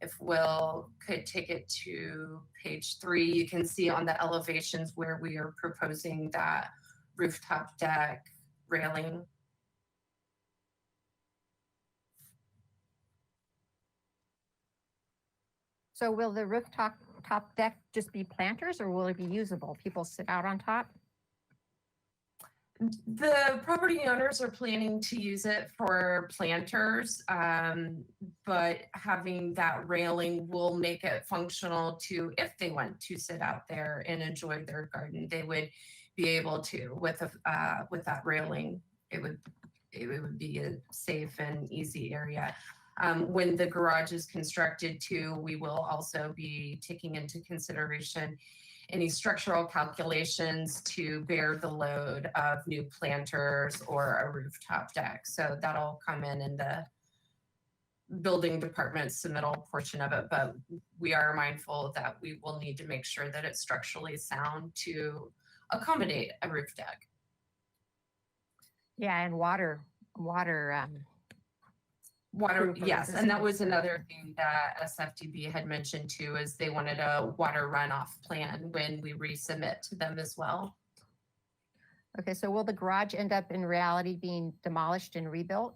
If Will could take it to page 3, you can see on the elevations where we are proposing that rooftop deck railing. So will the rooftop deck just be planters, or will it be usable? People sit out on top? The property owners are planning to use it for planters, but having that railing will make it functional to, if they want to sit out there and enjoy their garden, they would be able to with that railing. It would be a safe and easy area. When the garage is constructed too, we will also be taking into consideration any structural calculations to bear the load of new planters or a rooftop deck. So that'll come in the building department submittal portion of it, but we are mindful that we will need to make sure that it's structurally sound to accommodate a roof deck. Yeah, and water, yes, and that was another thing that SFDB had mentioned too, is they wanted a water runoff plan when we resubmit to them as well. Okay, so will the garage end up in reality being demolished and rebuilt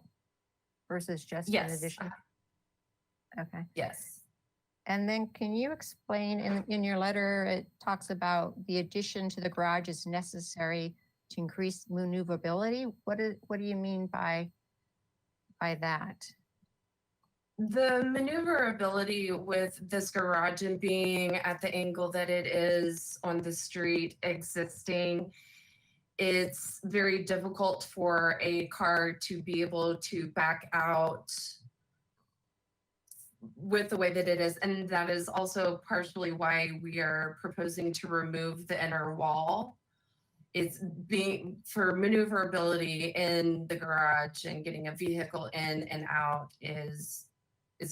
versus just an Yes. addition? Okay. Yes. And then can you explain, in your letter, it talks about the addition to the garage is necessary to increase maneuverability. What do you mean by that? The maneuverability with this garage and being at the angle that it is on the street existing, it's very difficult for a car to be able to back out with the way that it is. And that is also partially why we are proposing to remove the inner wall. It's being for maneuverability in the garage, and getting a vehicle in and out is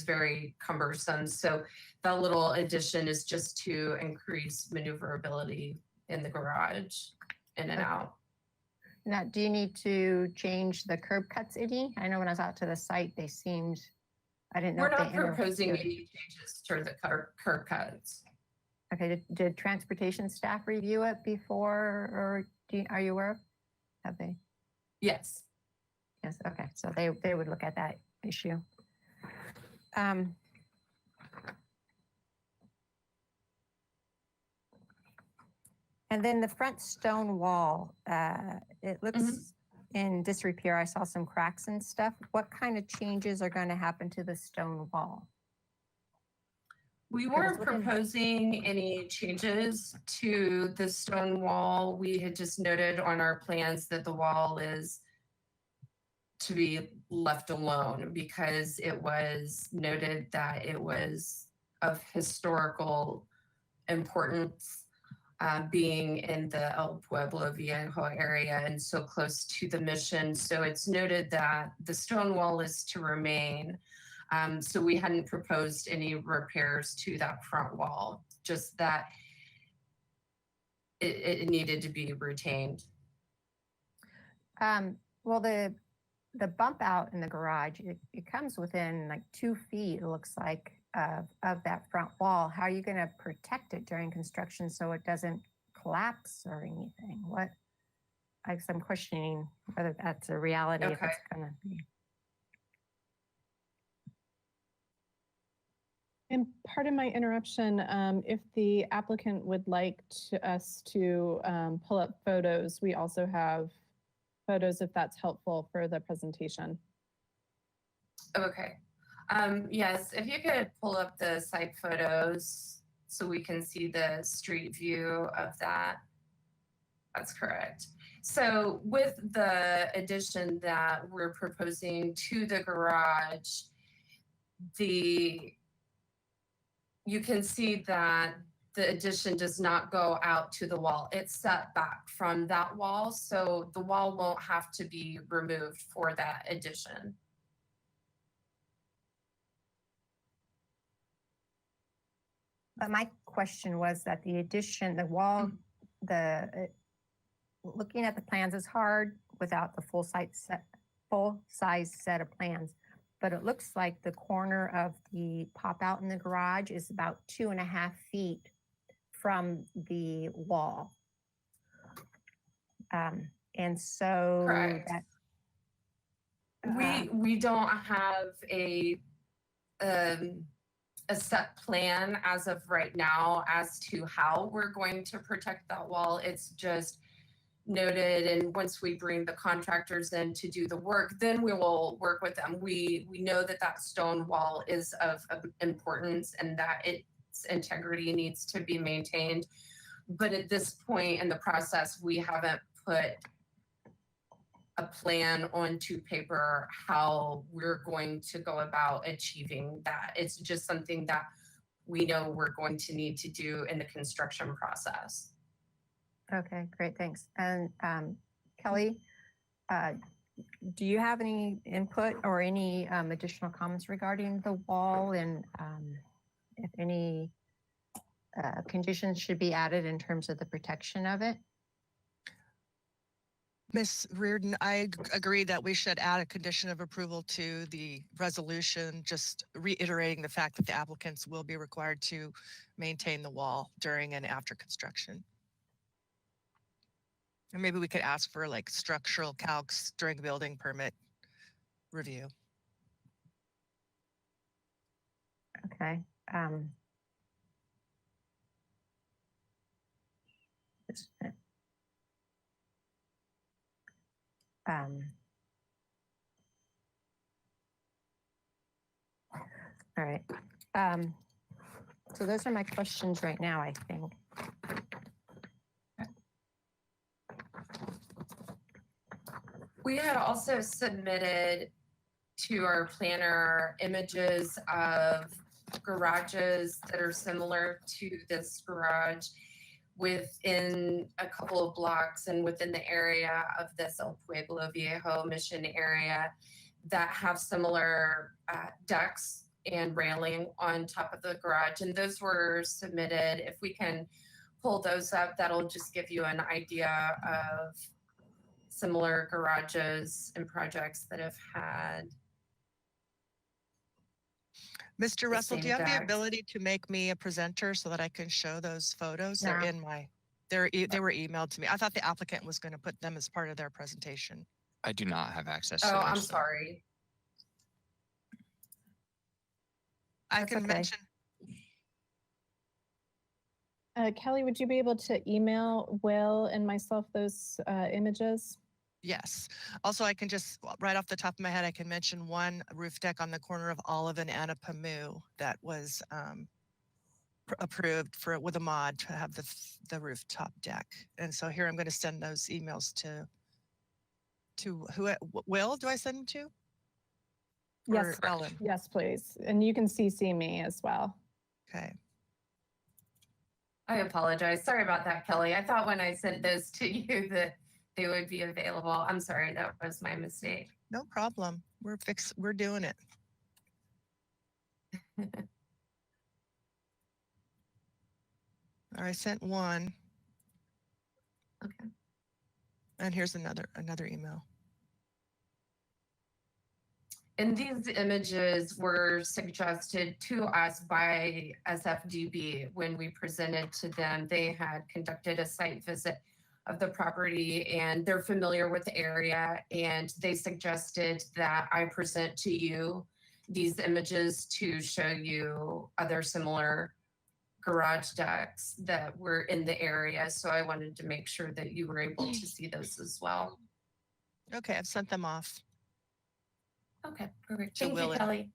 very cumbersome. So that little addition is just to increase maneuverability in the garage, in and Okay. out. Now, do you need to change the curb cuts any? I know when I was out to the site, they seemed, I didn't know. We're if they not proposing interfered. any changes to the curb cuts. Okay, did transportation staff review it before, or are you aware of? Have they? Yes. Yes, okay, so they would look at that issue. And then the front stone wall, it looks in disrepair. I saw some cracks and stuff. What kind of changes are going to happen to the stone wall? We was weren't looking- proposing any changes to the stone wall. We had just noted on our plans that the wall is to be left alone because it was noted that it was of historical importance, being in the El Pueblo Viejo area and so close to the mission. So it's noted that the stone wall is to remain. So we hadn't proposed any repairs to that front wall, just that it needed to be retained. Well, the bump out in the garage, it comes within like 2 feet, it looks like, of that front wall. How are you going to protect it during construction so it doesn't collapse or anything? I guess I'm questioning whether that's a reality, if Okay. it's going to be. And pardon my interruption, if the applicant would like us to pull up photos, we also have photos if that's helpful for the presentation. Okay. Yes, if you could pull up the site photos so we can see the street view of that. That's correct. So with the addition that we're proposing to the garage, you can see that the addition does not go out to the wall. It's set back from that wall, so the wall won't have to be removed for that addition. But my question was that the addition, the wall, looking at the plans is hard without the full size set of plans. But it looks like the corner of the pop out in the garage is about 2.5 feet from the wall. And so Correct. that, We don't have a set plan as of right now as to how we're going to protect that wall. It's just noted, and once we bring the contractors in to do the work, then we will work with them. We know that that stone wall is of importance and that its integrity needs to be maintained. But at this point in the process, we haven't put a plan onto paper how we're going to go about achieving that. It's just something that we know we're going to need to do in the construction process. okay, great, thanks. And Kelly, do you have any input or any additional comments regarding the wall, and if any conditions should be added in terms of the protection of it? Ms. Reardon, I agree that we should add a condition of approval to the resolution, just reiterating the fact that the applicants will be required to maintain the wall during and after construction. And maybe we could ask for like structural calcs during the building permit review. Okay. All right. So those are my questions right now, I think. We had also submitted to our planner images of garages that are similar to this garage within a couple of blocks and within the area of this El Pueblo Viejo Mission area that have similar decks and railing on top of the garage. And those were submitted. If we can pull those up, that'll just give you an idea of similar garages and projects that have had. Mr. The Russell, do same you have the decks. ability to make me a presenter so that I can show those photos? They're Yeah. in my, they were emailed to me. I thought the applicant was going to put them as part of their presentation. I do not have access to Oh, I'm those, so- sorry. I That's can okay. mention, Kelly, would you be able to email Will and myself those images? yes. Also, I can just, right off the top of my head, I can mention one roof deck on the corner of Olive and Anapamu that was approved for with a mod to have the rooftop deck. And so here I'm going to send those emails to who, Will, do I send them to? Yes, Or Ellen? yes, please. And you can CC me as well. Okay. I apologize. Sorry about that, Kelly. I thought when I sent those to you that they would be available. I'm sorry, that was my mistake. No problem. We're doing it. All right, I sent one. Okay. And here's another email. And these images were suggested to us by SFDB when we presented to them. They had conducted a site visit of the property and they're familiar with the area. And they suggested that I present to you these images to show you other similar garage decks that were in the area. So I wanted to make sure that you were able to see those as well. Okay, I've sent them off. Okay, perfect. To Thank you, Will and- Kelly.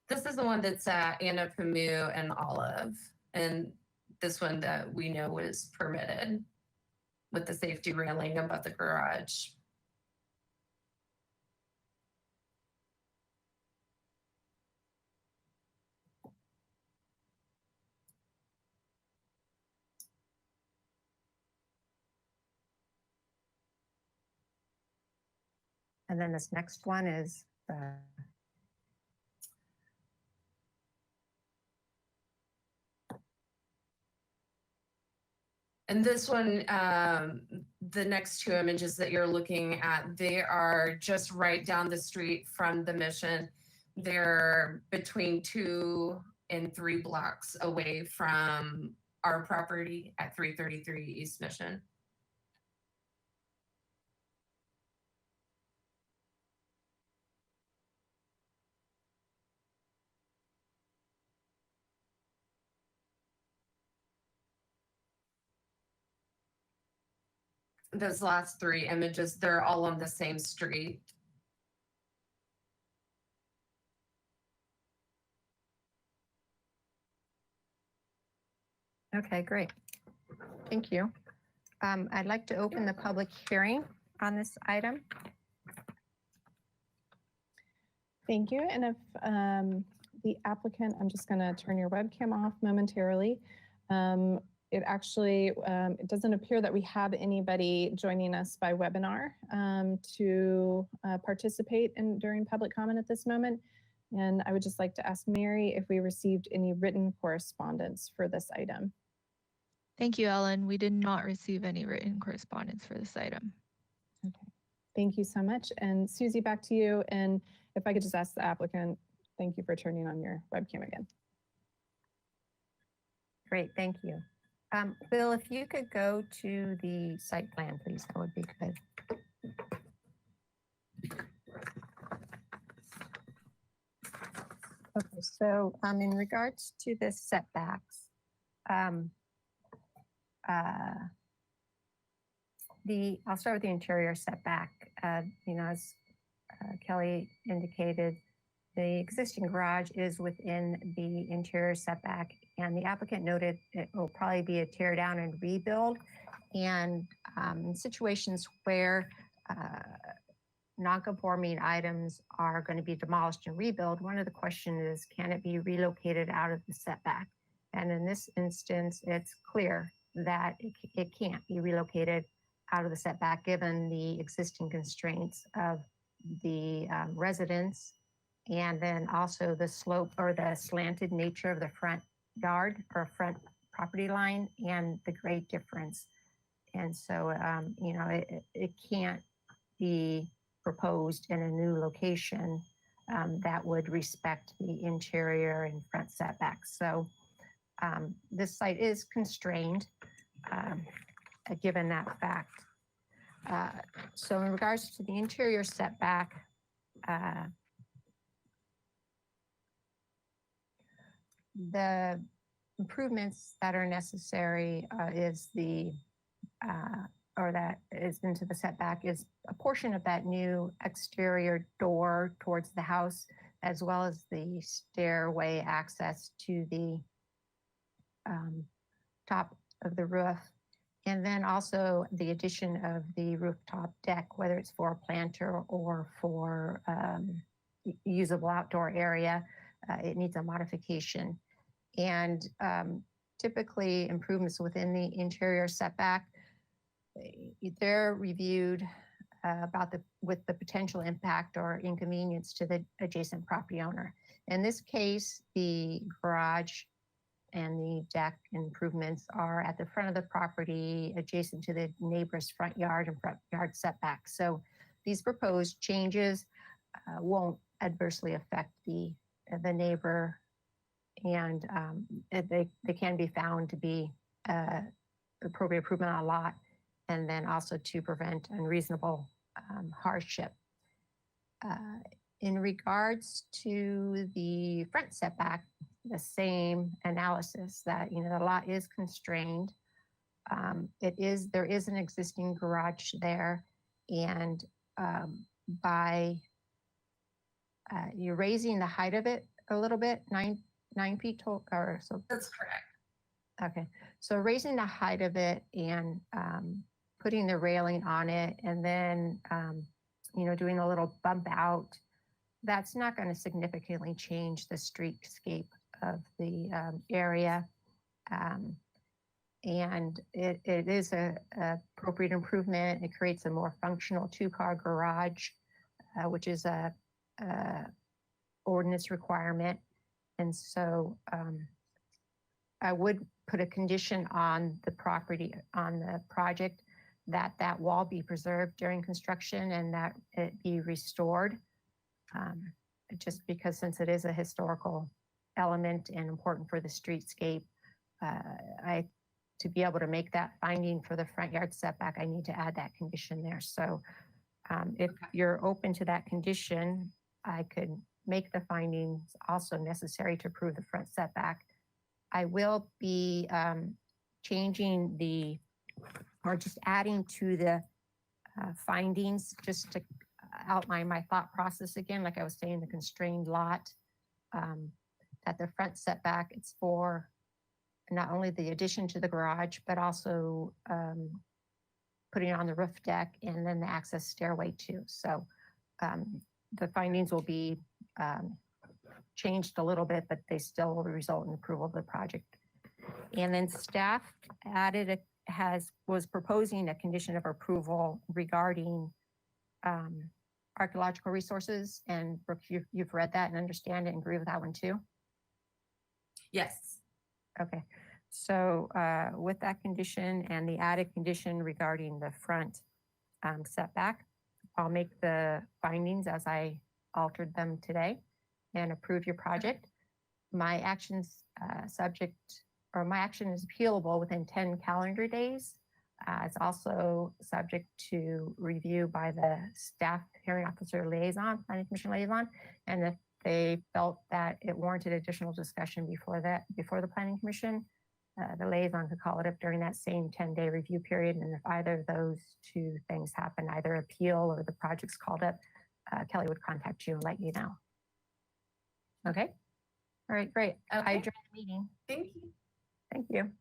This is the one that's Anapamu and Olive, and this one that we know is permitted with the safety railing above the garage. And then this next one is And this one, the next two images that you're looking at, they are just right down the street from the mission. They're between 2 and 3 blocks away from our property at 333 East Mission. Those last 3 images, they're all on the same street. Okay, great. Thank you. I'd like to open the public hearing on this item. Thank you. And if the applicant, I'm just going to turn your webcam off momentarily. It actually, it doesn't appear that we have anybody joining us by webinar to participate during public comment at this moment. And I would just like to ask Mary if we received any written correspondence for this item. Thank you, Ellen. We did not receive any written correspondence for this item. Okay. Thank you so much. And Susie, back to you. And if I could just ask the applicant, thank you for turning on your webcam again. Great, thank you. Bill, if you could go to the site plan, please, that would be good. Okay, so in regards to the setbacks, I'll start with the interior setback. You know, as Kelly indicated, the existing garage is within the interior setback, and the applicant noted it will probably be a tear down and rebuild. And in situations where non-conforming items are going to be demolished and rebuilt, one of the questions is, can it be relocated out of the setback? And in this instance, it's clear that it can't be relocated out of the setback, given the existing constraints of the residence, and then also the slope or the slanted nature of the front yard or front property line and the grade difference. And so, you know, it can't be proposed in a new location that would respect the interior and front setbacks. So this site is constrained given that fact. So in regards to the interior setback, the improvements that are necessary is the or that is into the setback is a portion of that new exterior door towards the house, as well as the stairway access to the top of the roof. And then also the addition of the rooftop deck, whether it's for a planter or for usable outdoor area, it needs a modification. And typically improvements within the interior setback, they're reviewed with the potential impact or inconvenience to the adjacent property owner. In this case, the garage and the deck improvements are at the front of the property, adjacent to the neighbor's front yard and front yard setback. So these proposed changes won't adversely affect the neighbor, and they can be found to be appropriate improvement on a lot, and then also to prevent unreasonable hardship. In regards to the front setback, the same analysis that, you know, the lot is constrained. There is an existing garage there, and by you're raising the height of it a little bit, 9 feet tall, or so. That's correct. Okay, so raising the height of it and putting the railing on it, and then you know, doing a little bump out, that's not going to significantly change the streetscape of the area. And it is a appropriate improvement. It creates a more functional 2-car garage, which is a ordinance requirement. And so I would put a condition on the property, on the project, that that wall be preserved during construction and that it be restored. Just because, since it is a historical element and important for the streetscape, to be able to make that finding for the front yard setback, I need to add that condition there. So if you're open to that condition, I could make the findings also necessary to approve the front setback. I will be changing or just adding to the findings, just to outline my thought process again, like I was saying, the constrained lot, that the front setback, it's for not only the addition to the garage, but also putting on the roof deck and then the access stairway too. So the findings will be changed a little bit, but they still will result in approval of the project. And then staff was proposing a condition of approval regarding archaeological resources. And Brooke, you've read that and understand it and agree with that one too? Yes. Okay, so with that condition and the added condition regarding the front setback, I'll make the findings as I altered them today and approve your project. My actions my action is appealable within 10 calendar days. It's also subject to review by the staff hearing officer liaison, planning commission liaison, and if they felt that it warranted additional discussion before the planning commission, the liaison could call it up during that same 10-day review period. And if either of those two things happen, either appeal or the project's called up, Kelly would contact you and let you know. Okay. All right, great. Okay. I adjourn the meeting. Thank you. Thank you.